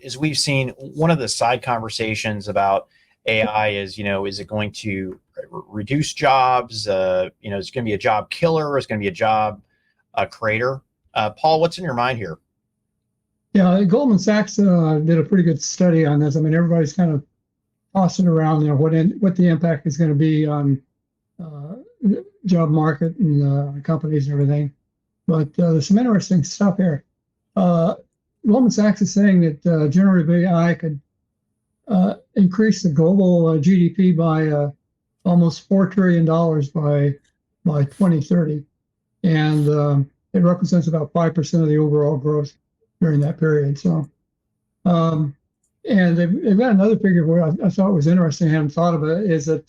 as we've seen, one of the side conversations about AI is, is it going to reduce jobs? Is it going to be a job killer? Is it going to be a job creator? Paul, what's in your mind here? Yeah, Goldman Sachs did a pretty good study on this. I mean, everybody's kind of tossing around, what the impact is going to be on job market and companies and everything. But there's some interesting stuff here. Goldman Sachs is saying that generative AI could increase the global GDP by almost $4 trillion by 2030. And it represents about 5% of the overall growth during that period. So, and they've got another figure where I thought was interesting, I hadn't thought of it, is that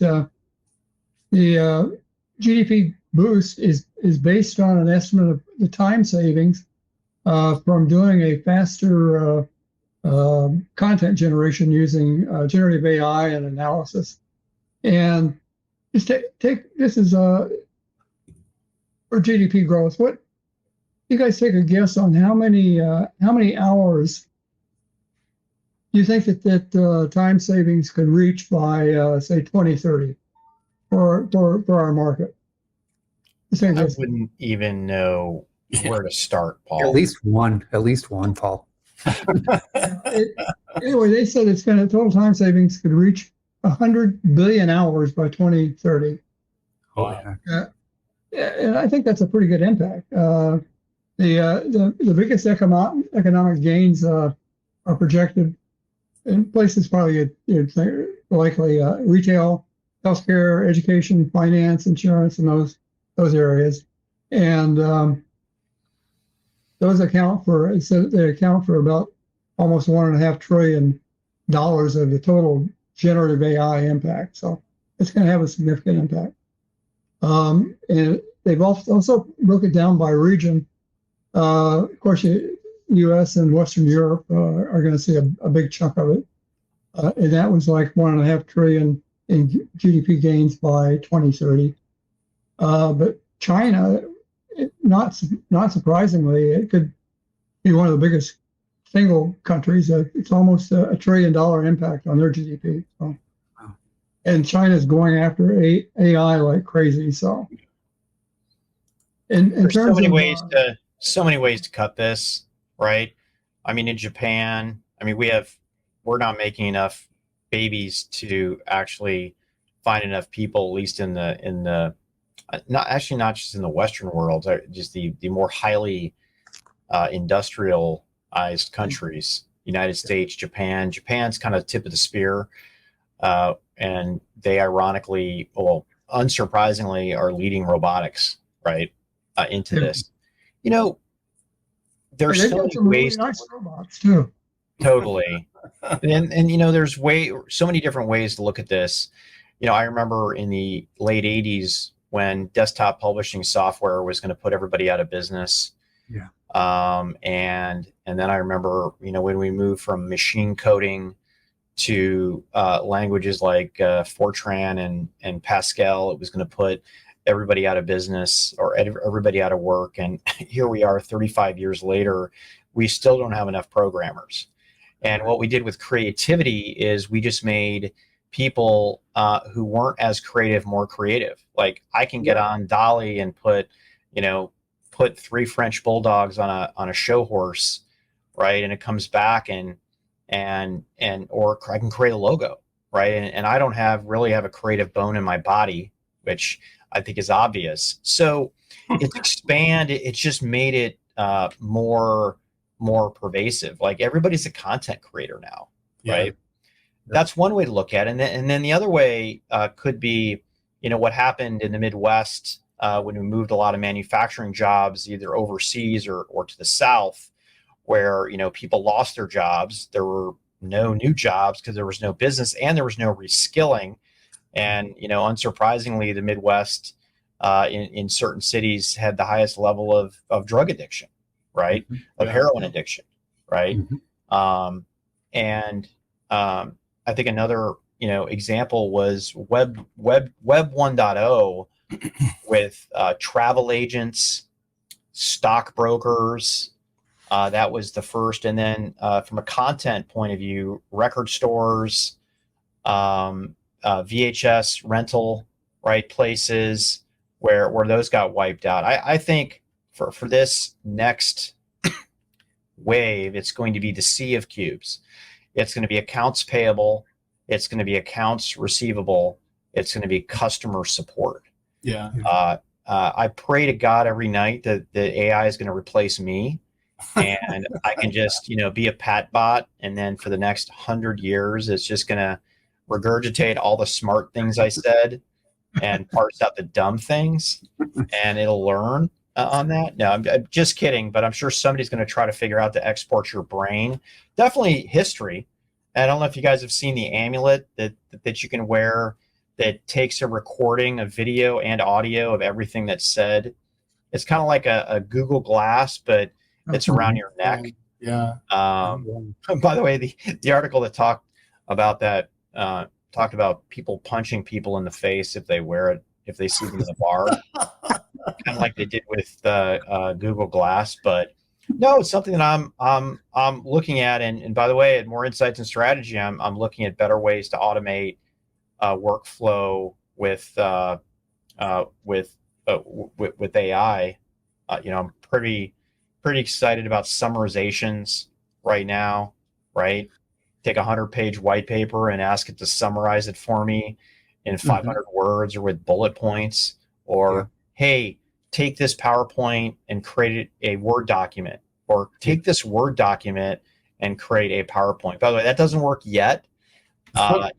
the GDP boost is based on an estimate of the time savings from doing a faster content generation using generative AI and analysis. And just take this is for GDP growth. What you guys take a guess on how many hours you think that time savings could reach by say 2030 for our market? I wouldn't even know where to start, Paul. At least one, Paul. Anyway, they said total time savings could reach 100 billion hours by 2030. Oh, yeah. And I think that's a pretty good impact. The biggest economic gains are projected in places probably likely retail, healthcare, education, finance, insurance, and those areas. And those account for about almost $1.5 trillion of the total generative AI impact. So it's going to have a significant impact. And they've also broke it down by region. Of course, U.S. and Western Europe are going to see a big chunk of it. And that was like $1.5 trillion in GDP gains by 2030. But China, not surprisingly, it could be one of the biggest single countries. It's almost $1 trillion impact on their GDP. So. Wow. And China's going after AI like crazy. So, there's so many ways to cut this, right? I mean, in Japan, we're not making enough babies to actually find enough people, at least in the not just in the Western world, just the more highly industrialized countries, United States, Japan. Japan's kind of tip of the spear, and they ironically, unsurprisingly, are leading robotics right into this. There's so many ways. Really nice robots too. Totally, and there's so many different ways to look at this. I remember in the late '80s when desktop publishing software was going to put everybody out of business. Yeah. And then I remember, when we moved from machine coding to languages like Fortran and Pascal, it was going to put everybody out of business or everybody out of work. And here we are 35 years later, we still don't have enough programmers. And what we did with creativity is we just made people who weren't as creative more creative. Like I can get on Dolly and put 3 French bulldogs on a show horse, right? And it comes back or I can create a logo, right? And I don't really have a creative bone in my body, which I think is obvious. So it's expanded. It's just made it more pervasive. Like everybody's a content creator now, right? That's one way to look at it. And then the other way could be, what happened in the Midwest when we moved a lot of manufacturing jobs either overseas or to the South, where people lost their jobs. There were no new jobs because there was no business and there was no reskilling. And unsurprisingly, the Midwest in certain cities had the highest level of drug addiction, right? Mm-hmm. Of heroin addiction, right? Mm-hmm. I think another example was Web 1.0 with travel agents, stockbrokers, That was the first. And then from a content point of view, record stores, VHS rental, right, places where those got wiped out. I think for this next wave, it's going to be the sea of cubes. It's going to be accounts payable. It's going to be accounts receivable. It's going to be customer support. Yeah. I pray to God every night that the AI is going to replace me, and I can just, be a pat bot. And then for the next 100 years, it's just going to regurgitate all the smart things I said and parse out the dumb things, and it'll learn on that. No, I'm just kidding, but I'm sure somebody's going to try to figure out to export your brain. Definitely history. I don't know if you guys have seen the amulet that you can wear that takes a recording of video and audio of everything that's said. It's kind of like a Google Glass, but it's around your neck. Yeah. By the way, the article that talked about that talked about people punching people in the face if they wear it, if they see them in the bar, kind of like they did with Google Glass. But no, it's something that I'm looking at. And by the way, at More Insights and Strategy, I'm looking at better ways to automate workflow with AI. I'm pretty excited about summarizations right now. Right, take a 100-page white paper and ask it to summarize it for me in 500 words or with bullet points. Or hey, take this PowerPoint and create a Word document, or take this Word document and create a PowerPoint. By the way, that doesn't work yet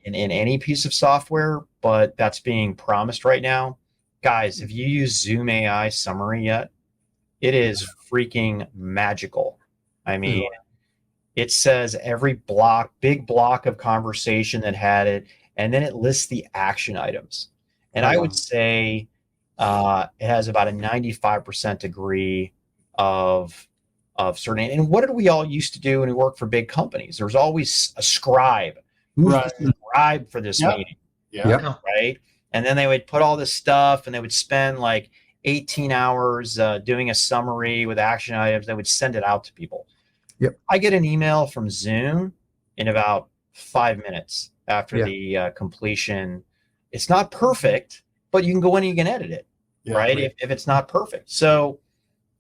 in any piece of software, but that's being promised right now. Guys, if you use Zoom AI Summary yet, it is freaking magical. I mean, it says every big block of conversation that had it, and then it lists the action items. And I would say it has about a 95% degree of certain. And what did we all used to do when we worked for big companies? There was always a scribe. Who's the scribe for this meeting? Yeah. Right. And then they would put all this stuff, and they would spend like 18 hours doing a summary with action items. They would send it out to people. Yep. I get an email from Zoom in about 5 minutes after the completion. It's not perfect, but you can go in and you can edit it, right? If it's not perfect. So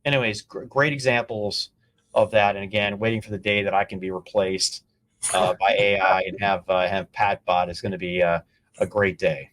anyways, great examples of that. And again, waiting for the day that I can be replaced by AI and have Pat Bot is going to be a great day.